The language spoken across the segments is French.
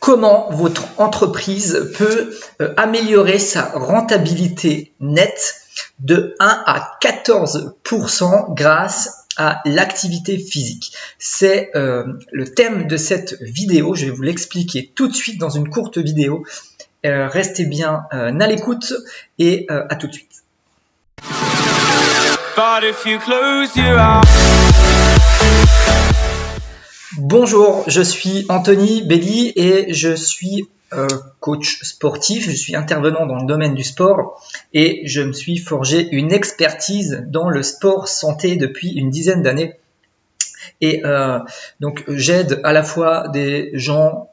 Comment votre entreprise peut améliorer sa rentabilité nette de 1 à 14% grâce à l'activité physique. C'est le thème de cette vidéo. Je vais vous l'expliquer tout de suite dans une courte vidéo. Restez bien à l'écoute et à tout de suite. Bonjour, je suis Anthony Belli et je suis coach sportif, je suis intervenant dans le domaine du sport et je me suis forgé une expertise dans le sport santé depuis une dizaine d'années. Et donc j'aide à la fois des gens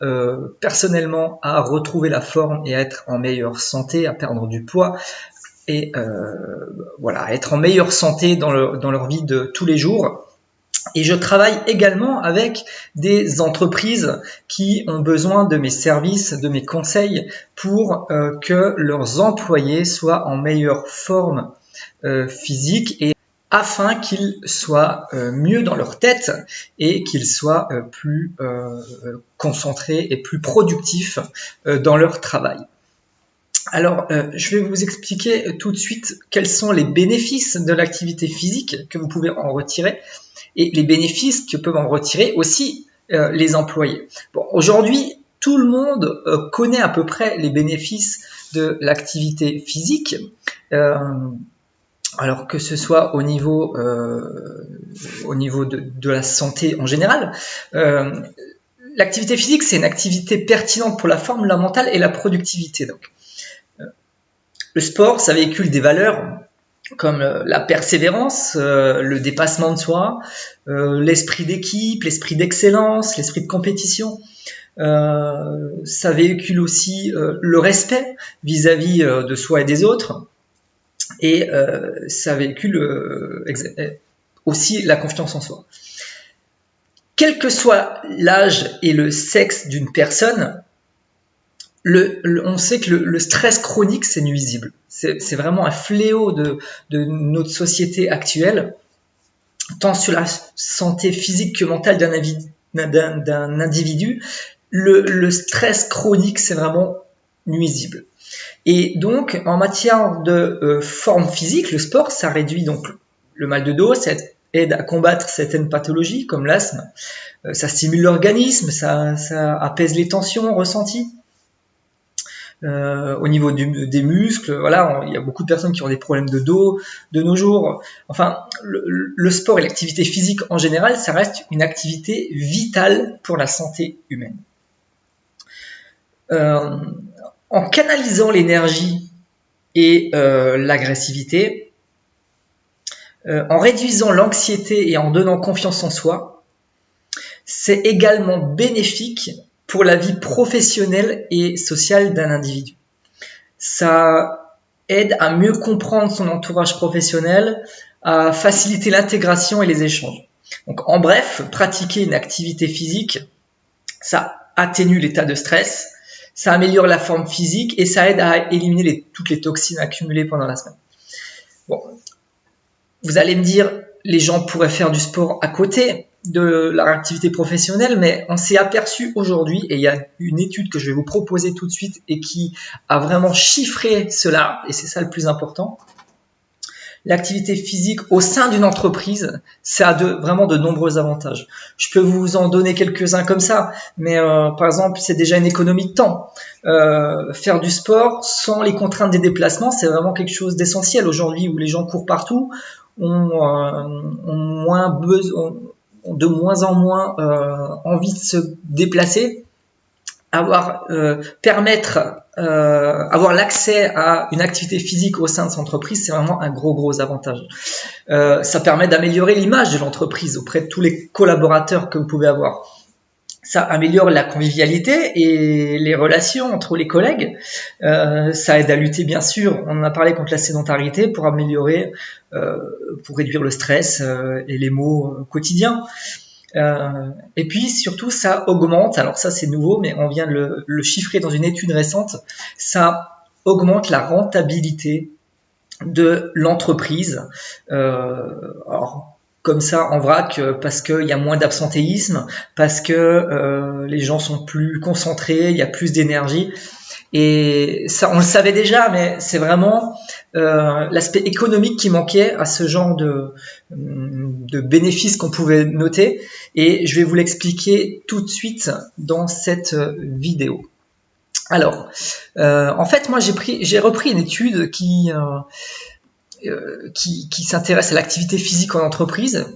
personnellement à retrouver la forme et à être en meilleure santé, à perdre du poids et voilà, à être en meilleure santé dans leur vie de tous les jours. Et je travaille également avec des entreprises qui ont besoin de mes services, de mes conseils pour que leurs employés soient en meilleure forme physique et afin qu'ils soient mieux dans leur tête et qu'ils soient plus concentrés et plus productifs dans leur travail. Alors, je vais vous expliquer tout de suite quels sont les bénéfices de l'activité physique que vous pouvez en retirer et les bénéfices que peuvent en retirer aussi les employés. Bon, aujourd'hui, tout le monde connaît à peu près les bénéfices de l'activité physique, alors que ce soit au niveau de la santé en général. L'activité physique, c'est une activité pertinente pour la forme, la mentale et la productivité. Donc, le sport, ça véhicule des valeurs comme la persévérance, le dépassement de soi, l'esprit d'équipe, l'esprit d'excellence, l'esprit de compétition. Ça véhicule aussi le respect vis-à-vis de soi et des autres. Et ça véhicule aussi la confiance en soi. Quel que soit l'âge et le sexe d'une personne, on sait que le stress chronique, c'est nuisible. C'est vraiment un fléau de notre société actuelle, tant sur la santé physique que mentale d'un individu. Le stress chronique, c'est vraiment nuisible. Et donc, en matière de forme physique, le sport, ça réduit donc le mal de dos, ça aide à combattre certaines pathologies comme l'asthme, ça stimule l'organisme, ça apaise les tensions ressenties. Au niveau des muscles, voilà, il y a beaucoup de personnes qui ont des problèmes de dos de nos jours. Enfin, le sport et l'activité physique en général, ça reste une activité vitale pour la santé humaine. En canalisant l'énergie et l'agressivité, en réduisant l'anxiété et en donnant confiance en soi, c'est également bénéfique pour la vie professionnelle et sociale d'un individu. Ça aide à mieux comprendre son entourage professionnel, à faciliter l'intégration et les échanges. Donc, en bref, pratiquer une activité physique, ça atténue l'état de stress, ça améliore la forme physique et ça aide à éliminer toutes les toxines accumulées pendant la semaine. Bon, vous allez me dire, les gens pourraient faire du sport à côté de leur activité professionnelle, mais on s'est aperçu aujourd'hui, et il y a une étude que je vais vous proposer tout de suite et qui a vraiment chiffré cela, et c'est ça le plus important. L'activité physique au sein d'une entreprise, ça a vraiment de nombreux avantages. Je peux vous en donner quelques-uns comme ça, mais par exemple, c'est déjà une économie de temps. Faire du sport sans les contraintes des déplacements, c'est vraiment quelque chose d'essentiel aujourd'hui où les gens courent partout, ont de moins en moins envie de se déplacer, avoir l'accès à une activité physique au sein de son entreprise, c'est vraiment un gros avantage. Ça permet d'améliorer l'image de l'entreprise auprès de tous les collaborateurs que vous pouvez avoir. Ça améliore la convivialité et les relations entre les collègues. Ça aide à lutter, bien sûr, on en a parlé, contre la sédentarité pour améliorer, pour réduire le stress et les maux quotidiens. Et puis surtout, ça augmente, alors ça c'est nouveau, mais on vient de le chiffrer dans une étude récente, ça augmente la rentabilité de l'entreprise. Alors, comme ça en vrac parce qu'il y a moins d'absentéisme, parce que les gens sont plus concentrés, il y a plus d'énergie. Et ça, on le savait déjà, mais c'est vraiment l'aspect économique qui manquait à ce genre de bénéfices qu'on pouvait noter. Et je vais vous l'expliquer tout de suite dans cette vidéo. Alors, en fait, moi, j'ai repris une étude qui s'intéresse à l'activité physique en entreprise.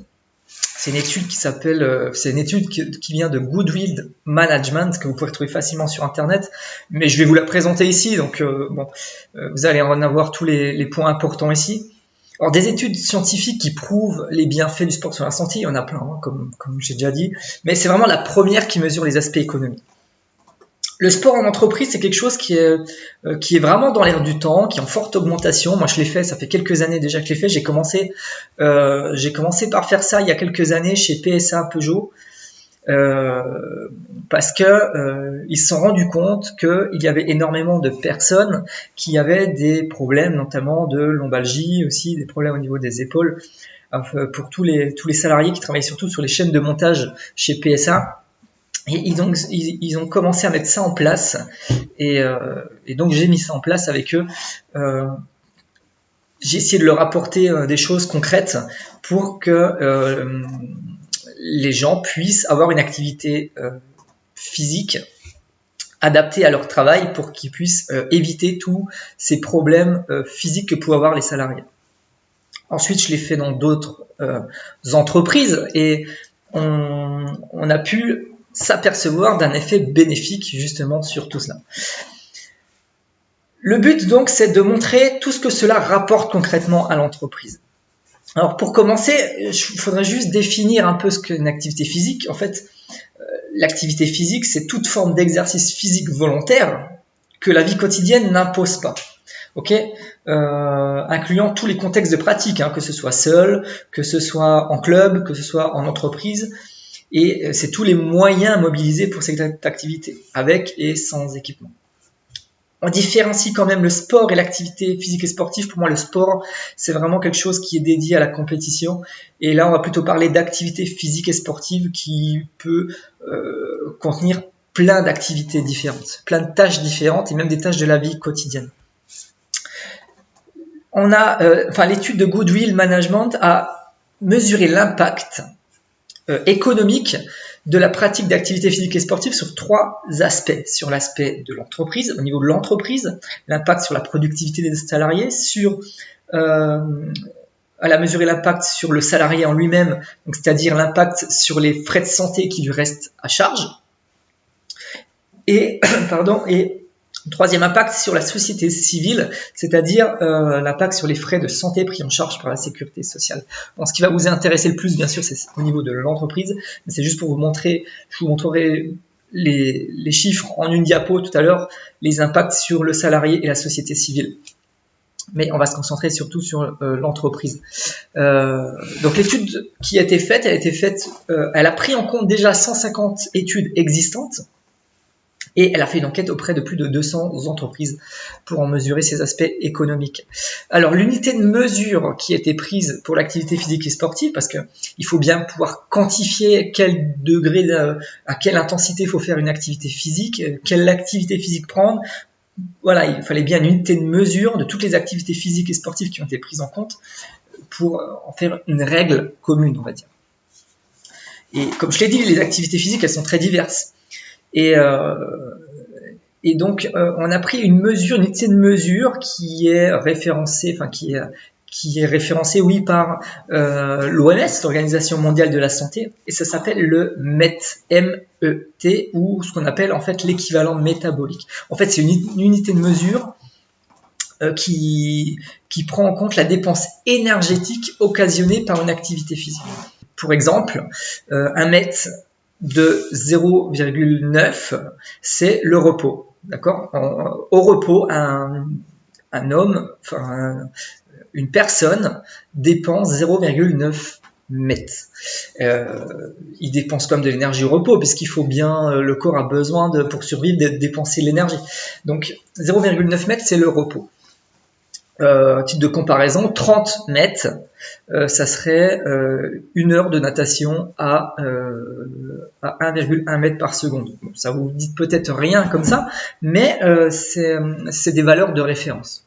C'est une étude qui vient de Goodwill Management, que vous pouvez retrouver facilement sur Internet, mais je vais vous la présenter ici, donc vous allez en avoir tous les points importants ici. Alors, des études scientifiques qui prouvent les bienfaits du sport sur la santé, il y en a plein, hein, comme j'ai déjà dit, mais c'est vraiment la première qui mesure les aspects économiques. Le sport en entreprise, c'est quelque chose qui est vraiment dans l'air du temps, qui est en forte augmentation. Moi, je l'ai fait, ça fait quelques années déjà que je l'ai fait. J'ai commencé par faire ça il y a quelques années chez PSA Peugeot, parce que ils se sont rendus compte qu'il y avait énormément de personnes qui avaient des problèmes, notamment de lombalgie, aussi des problèmes au niveau des épaules, pour tous les salariés qui travaillaient surtout sur les chaînes de montage chez PSA. Et ils ont commencé à mettre ça en place, et donc j'ai mis ça en place avec eux. J'ai essayé de leur apporter des choses concrètes pour que les gens puissent avoir une activité physique adaptée à leur travail pour qu'ils puissent éviter tous ces problèmes physiques que pouvaient avoir les salariés. Ensuite, je l'ai fait dans d'autres entreprises et on a pu s'apercevoir d'un effet bénéfique justement sur tout cela. Le but donc, c'est de montrer tout ce que cela rapporte concrètement à l'entreprise. Alors pour commencer, il faudrait juste définir un peu ce qu'est une activité physique. En fait, l'activité physique, c'est toute forme d'exercice physique volontaire que la vie quotidienne n'impose pas. Incluant tous les contextes de pratique, que ce soit seul, que ce soit en club, que ce soit en entreprise. Et c'est tous les moyens mobilisés pour cette activité, avec et sans équipement. On différencie quand même le sport et l'activité physique et sportive. Pour moi, le sport, c'est vraiment quelque chose qui est dédié à la compétition. Et là, on va plutôt parler d'activité physique et sportive qui peut contenir plein d'activités différentes, plein de tâches différentes et même des tâches de la vie quotidienne. L'étude de Goodwill Management a mesuré l'impact économique de la pratique d'activités physiques et sportives sur 3 aspects. Sur l'aspect de l'entreprise, au niveau de l'entreprise, l'impact sur la productivité des salariés, elle a mesuré l'impact sur le salarié en lui-même, c'est-à-dire l'impact sur les frais de santé qui lui restent à charge, et troisième impact sur la société civile, c'est-à-dire l'impact sur les frais de santé pris en charge par la sécurité sociale. Bon, ce qui va vous intéresser le plus, bien sûr, c'est au niveau de l'entreprise, mais c'est juste pour vous montrer, je vous montrerai les chiffres en une diapo tout à l'heure, les impacts sur le salarié et la société civile. Mais on va se concentrer surtout sur l'entreprise. Donc l'étude qui a été faite, elle a pris en compte déjà 150 études existantes, et elle a fait une enquête auprès de plus de 200 entreprises pour en mesurer ces aspects économiques. Alors, l'unité de mesure qui a été prise pour l'activité physique et sportive, parce qu'il faut bien pouvoir quantifier quel degré, à quelle intensité il faut faire une activité physique, quelle activité physique prendre. Voilà, il fallait bien une unité de mesure de toutes les activités physiques et sportives qui ont été prises en compte pour en faire une règle commune, on va dire. Et comme je l'ai dit, les activités physiques, elles sont très diverses. Et donc, on a pris une unité de mesure qui est référencée, par l'OMS, l'Organisation mondiale de la santé, et ça s'appelle le MET, M-E-T, ou ce qu'on appelle en fait l'équivalent métabolique. En fait, c'est une unité de mesure qui prend en compte la dépense énergétique occasionnée par une activité physique. Pour exemple, un MET de 0,9, c'est le repos. D'accord ? Au repos, un homme, une personne dépense 0,9 mètres. Il dépense comme de l'énergie au repos, puisqu'il faut bien, le corps a besoin pour survivre de dépenser de l'énergie. Donc 0,9 mètres, c'est le repos. titre de comparaison, 30 mètres, ça serait 1 heure de natation à 1,1 mètre par seconde. Bon, ça vous dit peut-être rien comme ça, mais c'est des valeurs de référence.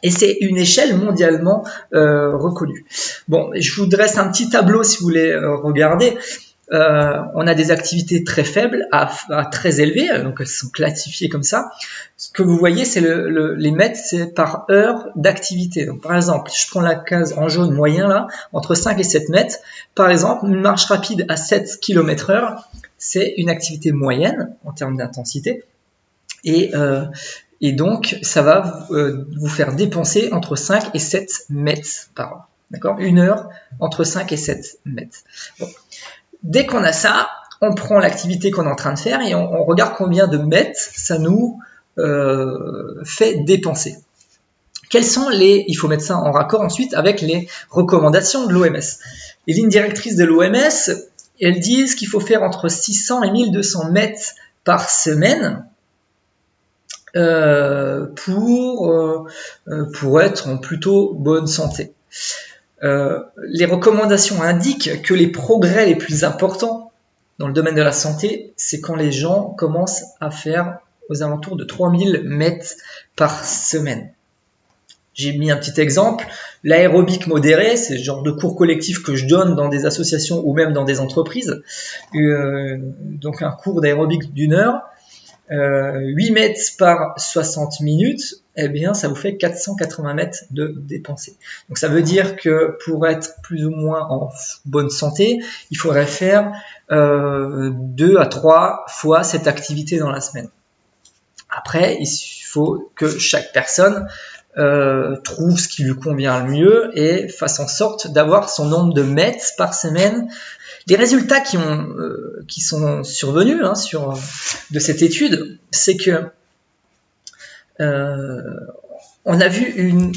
Et c'est une échelle mondialement reconnue. Bon, je vous dresse un petit tableau si vous voulez regarder. On a des activités très faibles à très élevées, donc elles sont classifiées comme ça. Ce que vous voyez, c'est les mètres, c'est par heure d'activité. Donc par exemple, je prends la case en jaune moyen là, entre 5 et 7 mètres. Par exemple, une marche rapide à 7 km/h, c'est une activité moyenne en termes d'intensité. Et donc, ça va vous faire dépenser entre 5 et 7 mètres par heure. D'accord ? 1 heure entre 5 et 7 mètres. Bon. Dès qu'on a ça, on prend l'activité qu'on est en train de faire et on regarde combien de mètres ça nous fait dépenser. Il faut mettre ça en raccord ensuite avec les recommandations de l'OMS. Les lignes directrices de l'OMS, elles disent qu'il faut faire entre 600 et 1200 mètres par semaine pour être en plutôt bonne santé. Les recommandations indiquent que les progrès les plus importants dans le domaine de la santé, c'est quand les gens commencent à faire aux alentours de 3000 mètres par semaine. J'ai mis un petit exemple, l'aérobic modéré, c'est le genre de cours collectif que je donne dans des associations ou même dans des entreprises. Donc un cours d'aérobic d'1 heure, 8 mètres par 60 minutes, eh bien, ça vous fait 480 mètres de dépensés. Donc, ça veut dire que pour être plus ou moins en bonne santé, il faudrait faire 2 à 3 fois cette activité dans la semaine. Après, il faut que chaque personne trouve ce qui lui convient le mieux et fasse en sorte d'avoir son nombre de mètres par semaine. Les résultats qui sont survenus de cette étude, c'est que on a vu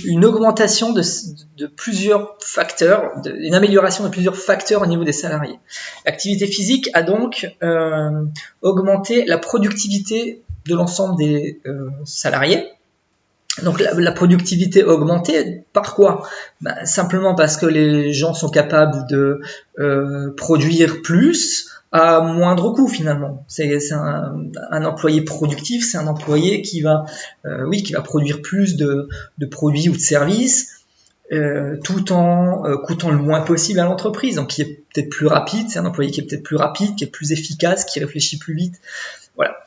une augmentation de plusieurs facteurs, une amélioration de plusieurs facteurs au niveau des salariés. L'activité physique a donc augmenté la productivité de l'ensemble des salariés. Donc la productivité augmentée, par quoi ? Simplement parce que les gens sont capables de produire plus à moindre coût finalement. C'est un employé productif, c'est un employé qui va produire plus de produits ou de services tout en coûtant le moins possible à l'entreprise. Donc qui est peut-être plus rapide, c'est un employé qui est peut-être plus rapide, qui est plus efficace, qui réfléchit plus vite. Voilà.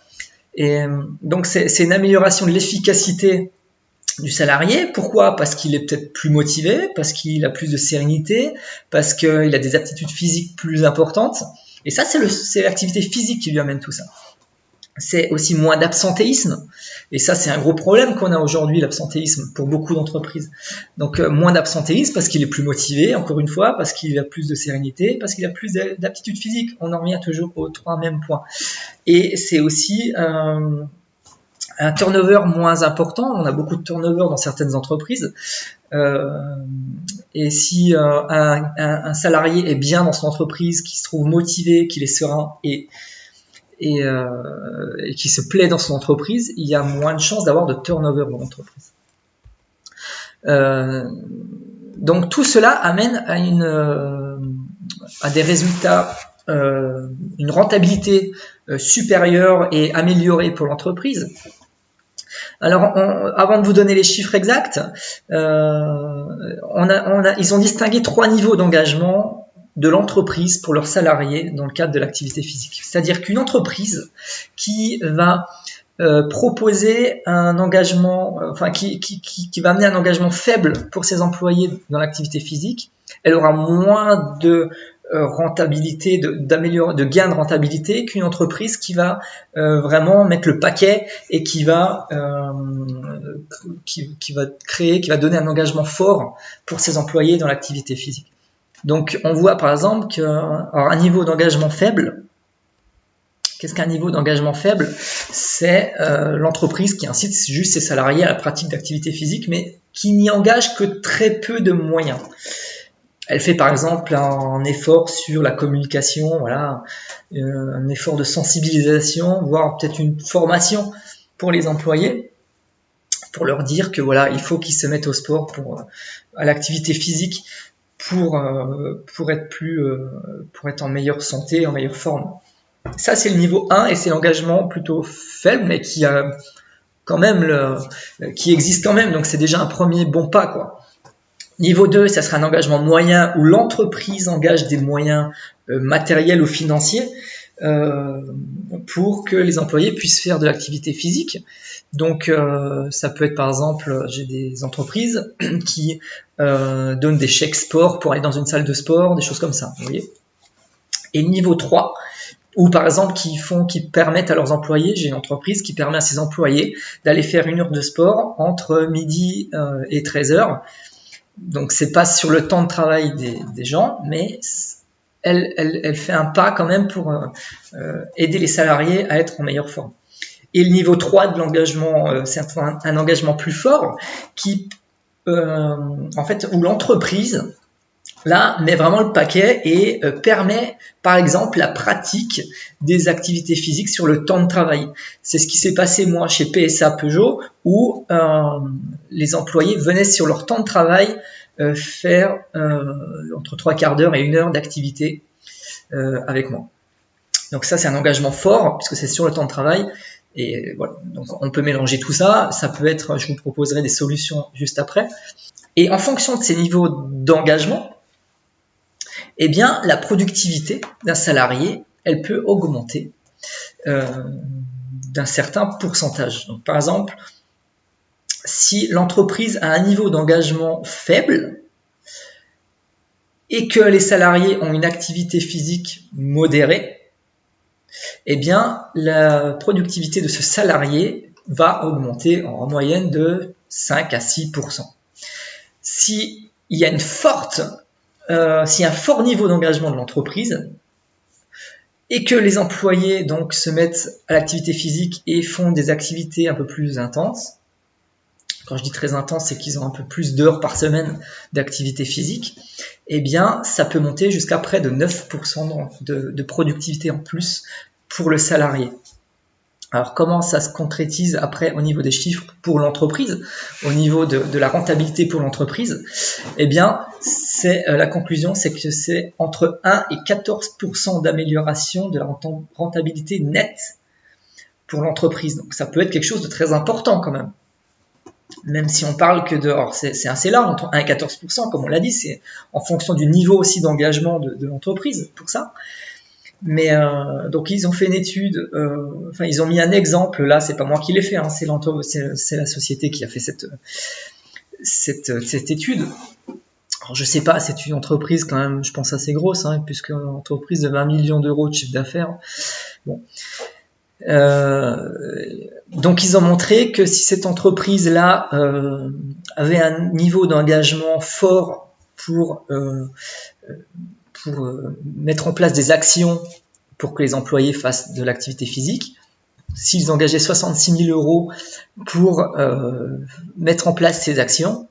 Et donc c'est une amélioration de l'efficacité du salarié. Pourquoi ? Parce qu'il est peut-être plus motivé, parce qu'il a plus de sérénité, parce qu'il a des aptitudes physiques plus importantes. Et ça, c'est l'activité physique qui lui amène tout ça. C'est aussi moins d'absentéisme. Et ça, c'est un gros problème qu'on a aujourd'hui, l'absentéisme, pour beaucoup d'entreprises. Donc, moins d'absentéisme parce qu'il est plus motivé, encore une fois, parce qu'il a plus de sérénité, parce qu'il a plus d'aptitudes physiques. On en revient toujours aux 3 mêmes points. Et c'est aussi un turnover moins important. On a beaucoup de turnover dans certaines entreprises. Et si un salarié est bien dans son entreprise, qui se trouve motivé, qu'il est serein et qui se plaît dans son entreprise, il y a moins de chances d'avoir de turnover dans l'entreprise. Donc tout cela amène à des résultats, une rentabilité supérieure et améliorée pour l'entreprise. Alors, avant de vous donner les chiffres exacts, ils ont distingué 3 niveaux d'engagement de l'entreprise pour leurs salariés dans le cadre de l'activité physique. C'est-à-dire qu'une entreprise qui va proposer un engagement, qui va amener un engagement faible pour ses employés dans l'activité physique, elle aura moins de rentabilité, de gain de rentabilité qu'une entreprise qui va vraiment mettre le paquet et qui va donner un engagement fort pour ses employés dans l'activité physique. Donc on voit par exemple qu'un niveau d'engagement faible, qu'est-ce qu'un niveau d'engagement faible ? C'est l'entreprise qui incite juste ses salariés à la pratique d'activité physique, mais qui n'y engage que très peu de moyens. Elle fait par exemple un effort sur la communication, voilà, un effort de sensibilisation, voire peut-être une formation pour les employés, pour leur dire que voilà, il faut qu'ils se mettent au sport, à l'activité physique, pour être en meilleure santé, en meilleure forme. Ça, c'est le niveau 1 et c'est l'engagement plutôt faible, mais qui a quand même qui existe quand même. Donc, c'est déjà un premier bon pas, quoi. Niveau 2, ça sera un engagement moyen où l'entreprise engage des moyens matériels ou financiers pour que les employés puissent faire de l'activité physique. Donc, ça peut être par exemple, j'ai des entreprises qui donnent des chèques sport pour aller dans une salle de sport, des choses comme ça, vous voyez. Et niveau 3, ou par exemple qui permettent à leurs employés, j'ai une entreprise qui permet à ses employés d'aller faire 1 heure de sport entre midi et 13h. Donc c'est pas sur le temps de travail des gens, mais elle fait un pas quand même pour aider les salariés à être en meilleure forme. Et le niveau 3 de l'engagement, c'est un engagement plus fort qui, en fait, où l'entreprise là met vraiment le paquet et permet par exemple la pratique des activités physiques sur le temps de travail. C'est ce qui s'est passé moi chez PSA Peugeot où les employés venaient sur leur temps de travail faire entre 3/4 d'heure et 1 heure d'activité avec moi. Donc ça c'est un engagement fort puisque c'est sur le temps de travail et voilà. Donc on peut mélanger tout ça, ça peut être, je vous proposerai des solutions juste après. Et en fonction de ces niveaux d'engagement, eh bien, la productivité d'un salarié, elle peut augmenter d'un certain pourcentage. Donc, par exemple, si l'entreprise a un niveau d'engagement faible et que les salariés ont une activité physique modérée, eh bien, la productivité de ce salarié va augmenter en moyenne de 5 à 6%. S'il y a s'il y a un fort niveau d'engagement de l'entreprise et que les employés donc se mettent à l'activité physique et font des activités un peu plus intenses, quand je dis très intense, c'est qu'ils ont un peu plus d'heures par semaine d'activité physique, eh bien ça peut monter jusqu'à près de 9% de productivité en plus pour le salarié. Alors comment ça se concrétise après au niveau des chiffres pour l'entreprise, au niveau de la rentabilité pour l'entreprise? Eh bien, la conclusion, c'est que c'est entre 1 et 14% d'amélioration de la rentabilité nette pour l'entreprise. Donc ça peut être quelque chose de très important quand même. Même si on parle que c'est assez large, entre 1 et 14%, comme on l'a dit, c'est en fonction du niveau aussi d'engagement de l'entreprise pour ça. Mais donc ils ont fait une étude, ils ont mis un exemple, là c'est pas moi qui l'ai fait, hein, c'est la société qui a fait cette étude. Alors je sais pas, c'est une entreprise quand même, je pense assez grosse, hein, puisque une entreprise de 20 millions d'euros de chiffre d'affaires. Bon. Donc ils ont montré que si cette entreprise-là avait un niveau d'engagement fort pour mettre en place des actions pour que les employés fassent de l'activité physique, s'ils engageaient 66 000 euros pour mettre en place ces actions,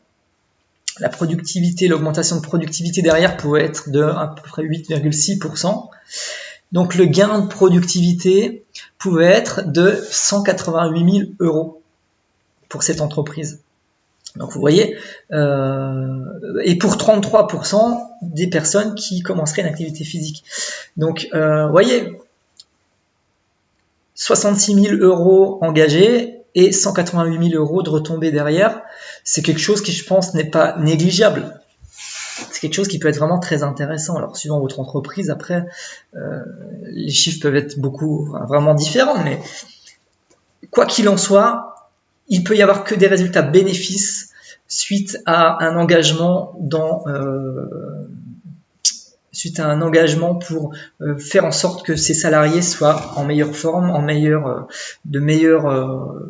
l'augmentation de productivité derrière pouvait être de à peu près 8,6%. Donc le gain de productivité pouvait être de 188 000 euros pour cette entreprise. Donc vous voyez, et pour 33% des personnes qui commenceraient une activité physique. Donc vous voyez, 66 000 euros engagés et 188 000 euros de retombées derrière, c'est quelque chose qui je pense n'est pas négligeable. C'est quelque chose qui peut être vraiment très intéressant. Alors suivant votre entreprise, après, les chiffres peuvent être vraiment différents, mais quoi qu'il en soit, il peut y avoir que des résultats bénéfices suite à un engagement pour faire en sorte que ces salariés soient en meilleure forme,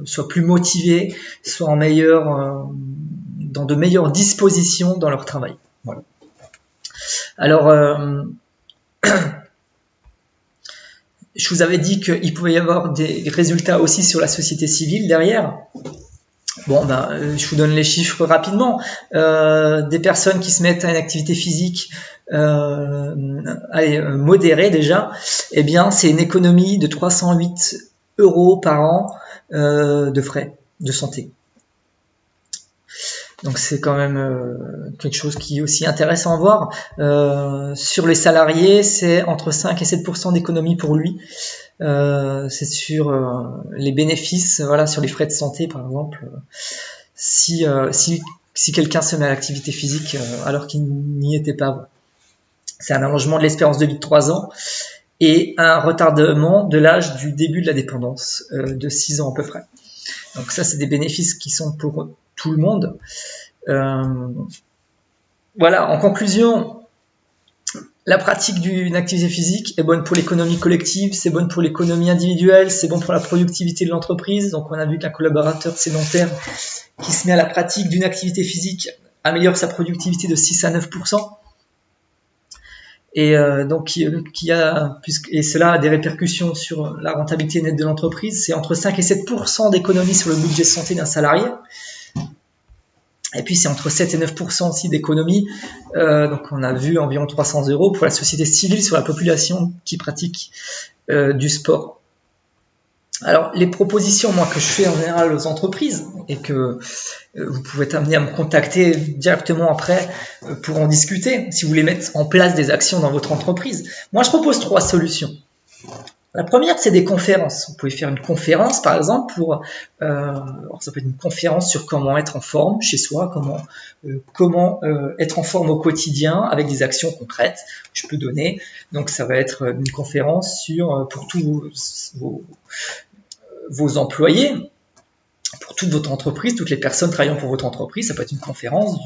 soient plus motivés, soient dans de meilleures dispositions dans leur travail. Voilà. Alors, je vous avais dit qu'il pouvait y avoir des résultats aussi sur la société civile derrière. Bon, je vous donne les chiffres rapidement. Des personnes qui se mettent à une activité physique modérée déjà, eh bien, c'est une économie de 308 euros par an de frais de santé. Donc c'est quand même quelque chose qui est aussi intéressant à voir. Sur les salariés, c'est entre 5 et 7% d'économie pour lui. C'est sur les bénéfices, voilà, sur les frais de santé par exemple. Si quelqu'un se met à l'activité physique alors qu'il n'y était pas avant. C'est un allongement de l'espérance de vie de 3 ans et un retardement de l'âge du début de la dépendance de 6 ans à peu près. Donc ça, c'est des bénéfices qui sont pour tout le monde. Voilà, en conclusion, la pratique d'une activité physique est bonne pour l'économie collective, c'est bonne pour l'économie individuelle, c'est bon pour la productivité de l'entreprise. Donc on a vu qu'un collaborateur sédentaire qui se met à la pratique d'une activité physique améliore sa productivité de 6 à 9%. Et donc et cela a des répercussions sur la rentabilité nette de l'entreprise. C'est entre 5 et 7% d'économie sur le budget de santé d'un salarié. Et puis c'est entre 7 et 9% aussi d'économie. Donc on a vu environ 300 € pour la société civile sur la population qui pratique du sport. Alors les propositions moi que je fais en général aux entreprises et que vous pouvez être amené à me contacter directement après pour en discuter si vous voulez mettre en place des actions dans votre entreprise. Moi je propose 3 solutions. La première, c'est des conférences. Vous pouvez faire une conférence, par exemple, alors ça peut être une conférence sur comment être en forme chez soi, comment être en forme au quotidien avec des actions concrètes que je peux donner. Donc, ça va être une conférence pour tous vos employés, pour toute votre entreprise, toutes les personnes travaillant pour votre entreprise. Ça peut être une conférence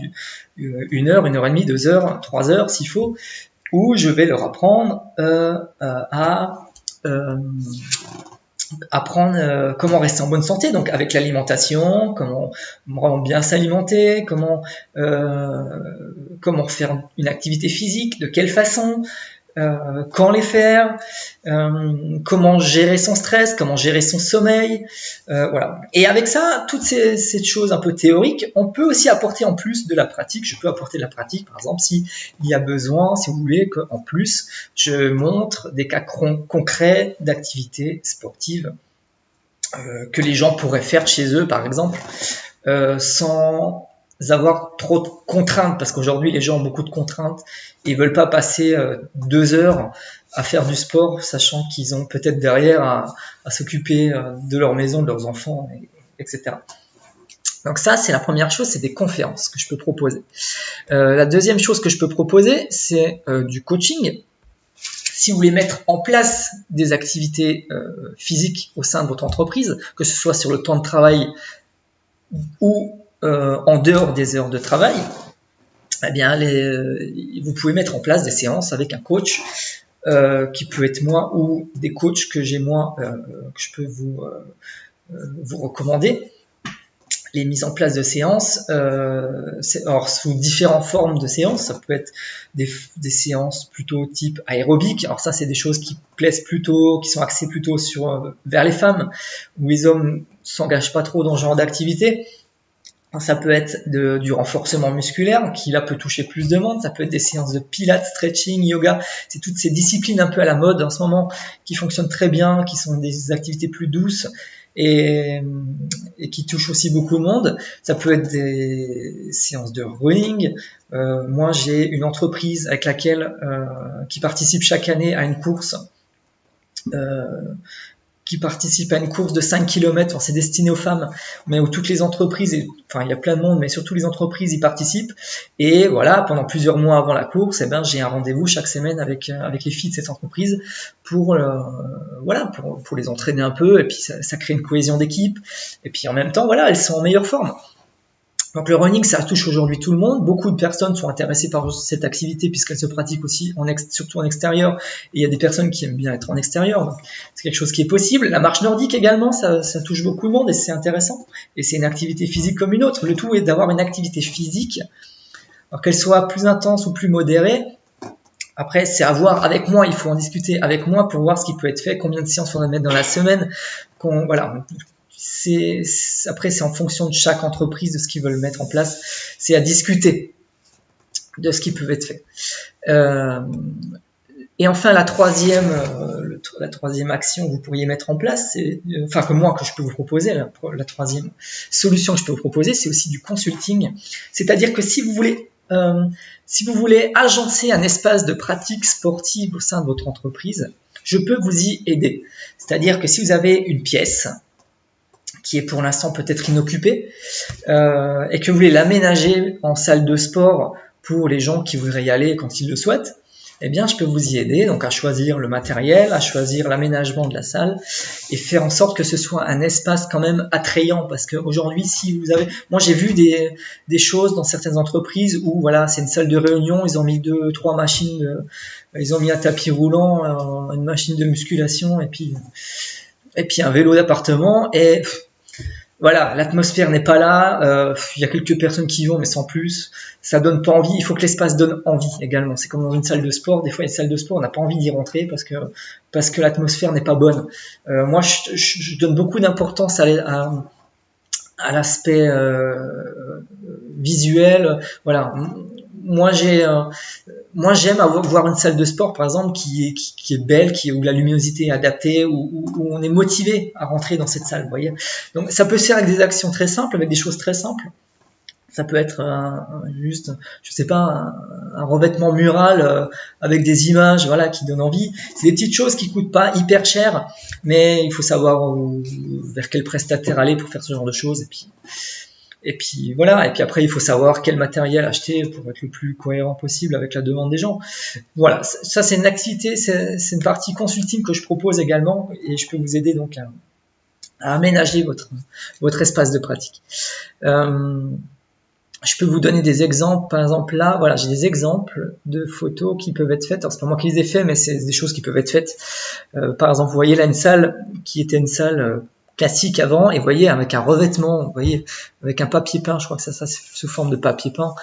d'1 heure, 1 heure et demie, 2 heures, 3 heures, s'il faut, où je vais leur apprendre apprendre comment rester en bonne santé, donc avec l'alimentation, comment vraiment bien s'alimenter, comment faire une activité physique, de quelle façon, quand les faire, comment gérer son stress, comment gérer son sommeil, voilà. Et avec ça, toutes ces choses un peu théoriques, on peut aussi apporter en plus de la pratique. Je peux apporter de la pratique, par exemple, s'il y a besoin, si vous voulez, qu'en plus, je montre des cas concrets d'activités sportives que les gens pourraient faire chez eux, par exemple, sans avoir trop de contraintes, parce qu'aujourd'hui les gens ont beaucoup de contraintes et ils veulent pas passer 2 heures à faire du sport, sachant qu'ils ont peut-être derrière à s'occuper de leur maison, de leurs enfants, etc. Donc ça, c'est la première chose, c'est des conférences que je peux proposer. La deuxième chose que je peux proposer, c'est du coaching. Si vous voulez mettre en place des activités physiques au sein de votre entreprise, que ce soit sur le temps de travail ou en dehors des heures de travail, eh bien, vous pouvez mettre en place des séances avec un coach qui peut être moi ou des coachs que j'ai moi, que je peux vous recommander. Les mises en place de séances, alors sous différentes formes de séances, ça peut être des séances plutôt type aérobique. Alors ça, c'est des choses qui plaisent plutôt, qui sont axées plutôt vers les femmes, où les hommes s'engagent pas trop dans ce genre d'activité. Ça peut être du renforcement musculaire, qui là peut toucher plus de monde. Ça peut être des séances de pilates, stretching, yoga. C'est toutes ces disciplines un peu à la mode en ce moment qui fonctionnent très bien, qui sont des activités plus douces et qui touchent aussi beaucoup de monde. Ça peut être des séances de running. Moi, j'ai une entreprise avec laquelle qui participe chaque année à une course. Qui participe à une course de 5 km, c'est destiné aux femmes, mais où toutes les entreprises, il y a plein de monde, mais surtout les entreprises y participent. Et voilà, pendant plusieurs mois avant la course, j'ai un rendez-vous chaque semaine avec les filles de cette entreprise pour les entraîner un peu, et puis ça crée une cohésion d'équipe. Et puis en même temps, voilà, elles sont en meilleure forme. Donc le running, ça touche aujourd'hui tout le monde. Beaucoup de personnes sont intéressées par cette activité puisqu'elle se pratique aussi surtout en extérieur. Et il y a des personnes qui aiment bien être en extérieur. Donc c'est quelque chose qui est possible. La marche nordique également, ça touche beaucoup de monde et c'est intéressant. Et c'est une activité physique comme une autre. Le tout est d'avoir une activité physique, alors qu'elle soit plus intense ou plus modérée. Après, c'est à voir avec moi. Il faut en discuter avec moi pour voir ce qui peut être fait, combien de séances on va mettre dans la semaine. Voilà. Après, c'est en fonction de chaque entreprise, de ce qu'ils veulent mettre en place. C'est à discuter de ce qui peut être fait. Et enfin, la troisième action que vous pourriez mettre en place, que je peux vous proposer, la troisième solution que je peux vous proposer, c'est aussi du consulting. C'est-à-dire que si vous voulez agencer un espace de pratique sportive au sein de votre entreprise, je peux vous y aider. C'est-à-dire que si vous avez une pièce qui est pour l'instant peut-être inoccupée et que vous voulez l'aménager en salle de sport pour les gens qui voudraient y aller quand ils le souhaitent, eh bien, je peux vous y aider, donc à choisir le matériel, à choisir l'aménagement de la salle et faire en sorte que ce soit un espace quand même attrayant, parce qu'aujourd'hui, moi j'ai vu des choses dans certaines entreprises où voilà, c'est une salle de réunion, ils ont mis 2-3 machines, ils ont mis un tapis roulant, une machine de musculation et puis un vélo d'appartement et voilà, l'atmosphère n'est pas là, il y a quelques personnes qui y vont mais sans plus, ça donne pas envie, il faut que l'espace donne envie également, c'est comme dans une salle de sport, des fois une salle de sport on n'a pas envie d'y rentrer parce que l'atmosphère n'est pas bonne. Moi je donne beaucoup d'importance à l'aspect visuel, voilà. Moi j'aime voir une salle de sport par exemple qui est belle, où la luminosité est adaptée, où on est motivé à rentrer dans cette salle, vous voyez. Donc ça peut se faire avec des actions très simples, avec des choses très simples. Ça peut être juste, je sais pas, un revêtement mural avec des images, voilà, qui donnent envie. C'est des petites choses qui coûtent pas hyper cher, mais il faut savoir vers quel prestataire aller pour faire ce genre de choses. Et puis voilà, et puis après il faut savoir quel matériel acheter pour être le plus cohérent possible avec la demande des gens. Voilà, ça c'est une activité, c'est une partie consulting que je propose également et je peux vous aider donc à aménager votre espace de pratique. Je peux vous donner des exemples, par exemple là, voilà, j'ai des exemples de photos qui peuvent être faites. Alors c'est pas moi qui les ai fait, mais c'est des choses qui peuvent être faites. Par exemple, vous voyez là une salle qui était une salle classique avant, et vous voyez avec un revêtement, vous voyez avec un papier peint, je crois que ça c'est sous forme de papier peint,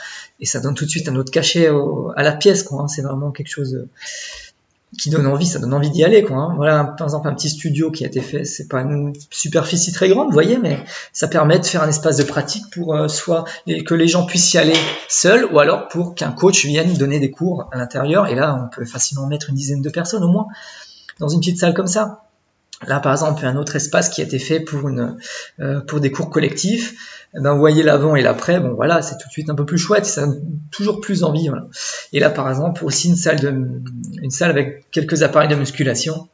et ça donne tout de suite un autre cachet à la pièce, quoi. Hein, c'est vraiment quelque chose qui donne envie, ça donne envie d'y aller, quoi. Hein. Voilà, par exemple un petit studio qui a été fait, c'est pas une superficie très grande, vous voyez, mais ça permet de faire un espace de pratique pour soit que les gens puissent y aller seuls, ou alors pour qu'un coach vienne donner des cours à l'intérieur, et là on peut facilement mettre une dizaine de personnes au moins dans une petite salle comme ça. Là, par exemple, un autre espace qui a été fait pour des cours collectifs. Ben, vous voyez l'avant et l'après. Bon, voilà, c'est tout de suite un peu plus chouette. Ça donne toujours plus envie. Voilà. Et là, par exemple, aussi une salle avec quelques appareils de musculation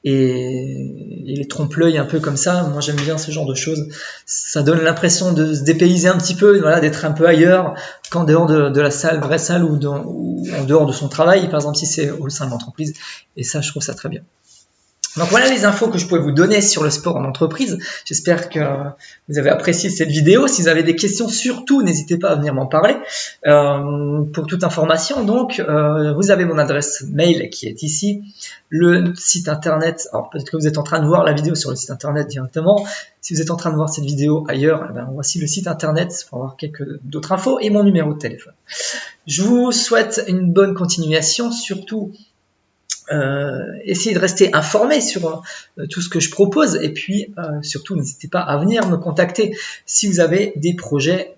et les trompe-l'œil un peu comme ça. Moi, j'aime bien ce genre de choses. Ça donne l'impression de se dépayser un petit peu, voilà, d'être un peu ailleurs qu'en dehors de la salle, vraie salle, ou en dehors de son travail. Par exemple, si c'est au sein de l'entreprise. Et ça, je trouve ça très bien. Donc voilà les infos que je pouvais vous donner sur le sport en entreprise. J'espère que vous avez apprécié cette vidéo. Si vous avez des questions, surtout n'hésitez pas à venir m'en parler. Pour toute information, donc vous avez mon adresse mail qui est ici, le site internet. Alors peut-être que vous êtes en train de voir la vidéo sur le site internet directement. Si vous êtes en train de voir cette vidéo ailleurs, voici le site internet pour avoir d'autres infos et mon numéro de téléphone. Je vous souhaite une bonne continuation, surtout. Essayez de rester informé sur tout ce que je propose et puis surtout n'hésitez pas à venir me contacter si vous avez des projets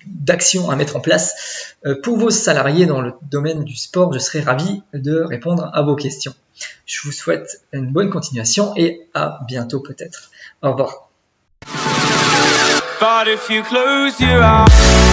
d'action à mettre en place pour vos salariés dans le domaine du sport. Je serai ravi de répondre à vos questions. Je vous souhaite une bonne continuation et à bientôt peut-être. Au revoir. But if you close your eyes